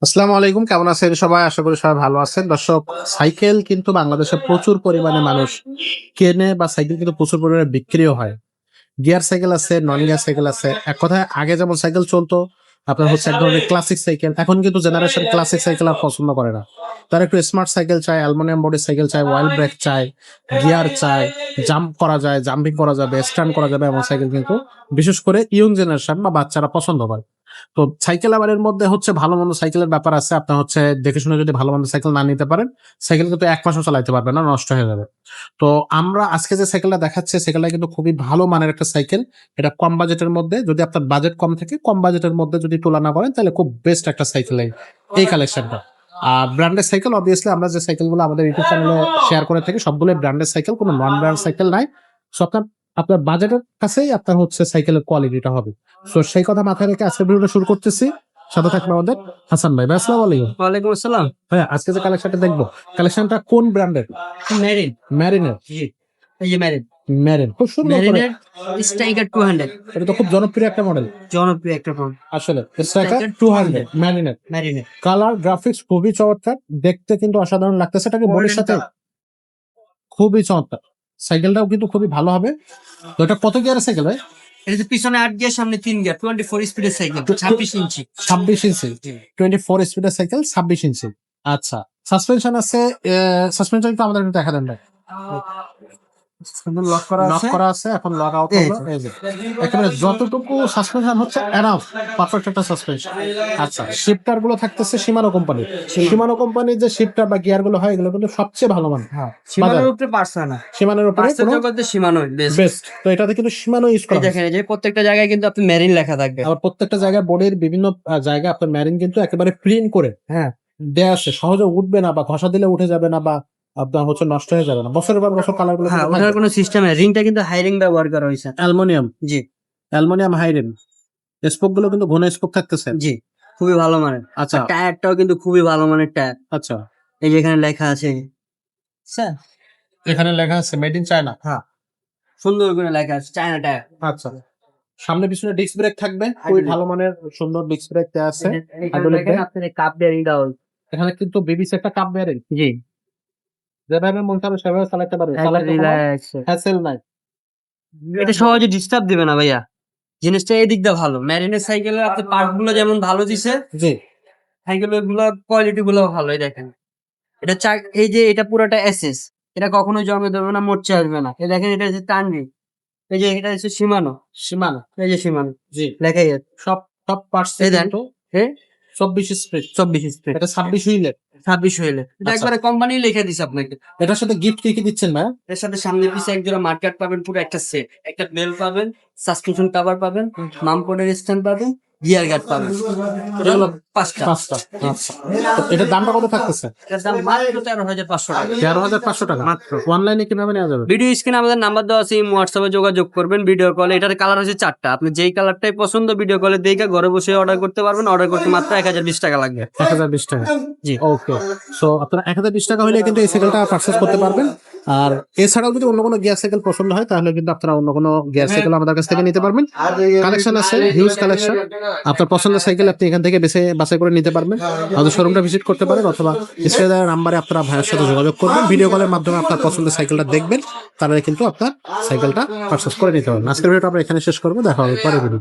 আসসালামু আলাইকুম, কেমন আছেন সবাই? আশা করি সবাই ভালো আছেন। দর্শক, সাইকেল কিন্তু বাংলাদেশে প্রচুর পরিমাণে মানুষ কেনে বা সাইকেল কিন্তু প্রচুর পরিমাণে বিক্রিও হয়। গিয়ার সাইকেল আছে, নন গিয়ার সাইকেল আছে। এক কথায় আগে যেমন সাইকেল চলতো আপনার হচ্ছে এক ধরনের ক্লাসিক সাইকেল। এখন কিন্তু জেনারেশন ক্লাসিক সাইকেল আর পছন্দ করে না। তারা একটু স্মার্ট সাইকেল চায়, অ্যালুমিনিয়াম বডির সাইকেল চায়, অয়েল ব্রেক চায়, গিয়ার চায়, জাম্প করা যায়, জাম্পিং করা যাবে, স্ট্যান্ড করা যাবে এমন সাইকেল কিন্তু বিশেষ করে ইয়ং জেনারেশন বা বাচ্চারা পছন্দ করে। তো সাইকেল আবার এর মধ্যে হচ্ছে ভালো মন্দ সাইকেলের ব্যাপার আছে। আপনার হচ্ছে দেখে শুনে যদি ভালো মন্দ সাইকেল না নিতে পারেন, সাইকেল কিন্তু ১ মাসও চালাইতে পারবেন না, নষ্ট হয়ে যাবে। তো আমরা আজকে যে সাইকেলটা দেখাচ্ছি, সাইকেলটা কিন্তু খুবই ভালো মানের একটা সাইকেল। এটা কম বাজেটের মধ্যে, যদি আপনার বাজেট কম থাকে, কম বাজেটের মধ্যে যদি তুলনা করেন তাহলে খুব বেস্ট একটা সাইকেল এই কালেকশনটা। আর ব্র্যান্ডের সাইকেল অবভিয়াসলি আমরা যে সাইকেলগুলো আমাদের ইউটিউব চ্যানেলে শেয়ার করে থাকি সবগুলোই ব্র্যান্ডের সাইকেল, কোনো নন ব্র্যান্ড সাইকেল নাই। সো আপনার আপনার বাজেটের কাছেই আপনার হচ্ছে সাইকেলের কোয়ালিটিটা হবে। সো সেই কথা মাথায় রেখে আজকের ভিডিওটা শুরু করতেছি। সাথে থাকবে আমাদের হাসান ভাই। আসসালামু আলাইকুম। ওয়ালাইকুম আসসালাম। ভাইয়া, আজকে যে কালেকশনটা দেখবো, কালেকশনটা কোন ব্র্যান্ডের? মেরিন। ম্যারিনের। জি, এই যে মেরিন। ম্যারিন খুব সুন্দর করে। মেরিনের স্ট্রাইকার 200 এটা তো খুব জনপ্রিয় একটা মডেল জনপ্রিয় একটা ফোন। আসলে। স্ট্রাইকার 200 ম্যারিনের। মেরিনের কালার গ্রাফিক্স খুবই চমৎকার, দেখতে কিন্তু অসাধারণ লাগতেছে। এটাকে বডির সাথে খুবই চমৎকার। সাইকেলটাও কিন্তু খুবই ভালো হবে। তো এটা কত গিয়ারের সাইকেল ভাই? এটা যে পিছনে 8 গিয়ার সামনে 3 গিয়ার 24 স্পিডের সাইকেল 26 ইঞ্চি। 26 ইঞ্চি 24 স্পিডের সাইকেল 26 ইঞ্চি। আচ্ছা, সাসপেনশন আছে। সাসপেনশন তো আমাদের একটু দেখা দেন ভাই। লক করা লক করা আছে, এখন লক আউট হলো। এই যে একেবারে যতটুকু সাসপেনশন হচ্ছে এনাফ, পারফেক্ট একটা সাসপেনশন। আচ্ছা, শিফটার গুলো থাকতেছে শিমানো কোম্পানির। শিমানো কোম্পানির যে শিফটার বা গিয়ার গুলো হয় এগুলো কিন্তু সবচেয়ে ভালো মান। হ্যাঁ, সীমানোর উপরে পারছে না। শিমানোর উপরে পারছে কোনো জগতে সীমানো বেস্ট। তো এটাতে কিন্তু শিমানো ইউজ করা এই দেখেন, এই যে প্রত্যেকটা জায়গায় কিন্তু আপনি মেরিন লেখা থাকবে। আবার প্রত্যেকটা জায়গায় বডির বিভিন্ন জায়গায় আপনার ম্যারিন কিন্তু একেবারে প্রিন্ট করে হ্যাঁ, দেয়া আছে, সহজে উঠবে না বা ঘষা দিলে উঠে যাবে না বা আপনার হচ্ছে নষ্ট হয়ে যাবে না। বছরের পর বছর কালার গুলো হ্যাঁ, ওটার কোনো সিস্টেম নেই। রিংটা কিন্তু হাই রিং ব্যবহার করা হয়েছে। অ্যালুমিনিয়াম। জি অ্যালুমিনিয়াম হাইরিন। স্পোক গুলো কিন্তু ঘন স্পোক থাকতেছে। জি, খুবই ভালো মানের। আচ্ছা। টায়ারটাও কিন্তু খুবই ভালো মানের টায়ার। আচ্ছা, এই যে এখানে লেখা আছে স্যার। এখানে লেখা আছে মেড ইন চায়না। হ্যাঁ, সুন্দর করে লেখা আছে চায়না টায়ার। আচ্ছা, সামনে পিছনে ডিস্ক ব্রেক থাকবে, খুবই ভালো মানের সুন্দর ডিস্ক ব্রেক দেওয়া আছে। এখানে দেখেন আপনার কাপ বেয়ারিং ডাউন। এখানে কিন্তু বিবিসি একটা কাপ বেয়ারিং, জি, যেভাবে মন চাবে সেভাবে চালাতে পারবে, চালাতে কোনো রিল্যাক্স। হ্যাসেল নাই। এটা সহজে ডিস্টার্ব দিবে না ভাইয়া। জিনিসটা এই দিক দিয়ে ভালো। ম্যারিনের সাইকেলের আপনি পার্ট গুলো যেমন ভালো দিছে, জি, সাইকেলের গুলো কোয়ালিটি গুলো ভালো। এই দেখেন, এটা এই যে এটা পুরোটা এসএস। এটা কখনোই জমে দেবে না, মোর্চে আসবে না। এই দেখেন, এটা হচ্ছে টানবি। এই যে এটা হচ্ছে সীমানো। সীমানা। এই যে সীমানো জি, লেখাই আছে। সব টপ পার্টস এই দেন, কিন্তু হ্যাঁ, 24 স্পিড। 24 স্পিড, এটা 26 হুইলের। 26 হইলে এটা আচ্ছা। একবারে কোম্পানি লিখে দিছে আপনাকে। এটার সাথে গিফট কি কি দিচ্ছেন ভাই? এর সাথে সামনে পিছে এক জোড়া মার্কার পাবেন, পুরো একটা সেট। একটা বেল পাবেন, সাসপেনশন কভার পাবেন, মামপোর্টের স্ট্যান্ড পাবেন, গিয়ার গার্ড পাবেন। এটা হলো 5টা। পাঁচটা। আচ্ছা, তো এটার দামটা কত থাকতেছে? এটার দাম মাত্র 13,500 টাকা। 13,500 টাকা মাত্র। অনলাইনে কিভাবে নেওয়া যাবে? ভিডিও স্ক্রিনে আমাদের নাম্বার দেওয়া আছে, হোয়াটসঅ্যাপে যোগাযোগ করবেন ভিডিও কলে। এটার কালার হচ্ছে 4টা। আপনি যেই কালারটাই পছন্দ ভিডিও কলে দেখে ঘরে বসে অর্ডার করতে পারবেন। অর্ডার করতে মাত্র 1020 টাকা লাগবে। 1020 টাকা। জি, ওকে। সো আপনারা 1020 টাকা হলে কিন্তু এই সাইকেলটা পারচেজ করতে পারবেন। আর এছাড়াও যদি অন্য কোনো গিয়ার সাইকেল পছন্দ হয় তাহলে কিন্তু আপনারা অন্য কোনো গিয়ার সাইকেল আমাদের কাছ থেকে নিতে পারবেন। কালেকশন আছে, হিউজ কালেকশন। আপনার পছন্দের সাইকেল আপনি এখান থেকে বাছাই করে নিতে পারবেন। আমাদের শোরুমটা ভিজিট করতে পারেন অথবা স্ক্রিনে দেওয়া নাম্বারে আপনারা ভাইয়ের সাথে যোগাযোগ করবেন। ভিডিও কলের মাধ্যমে আপনার পছন্দের সাইকেলটা দেখবেন, তাহলে কিন্তু আপনার সাইকেলটা পারচেজ করে নিতে পারবেন। আজকের ভিডিওটা আমরা এখানে শেষ করবো। দেখা হবে পরের ভিডিও।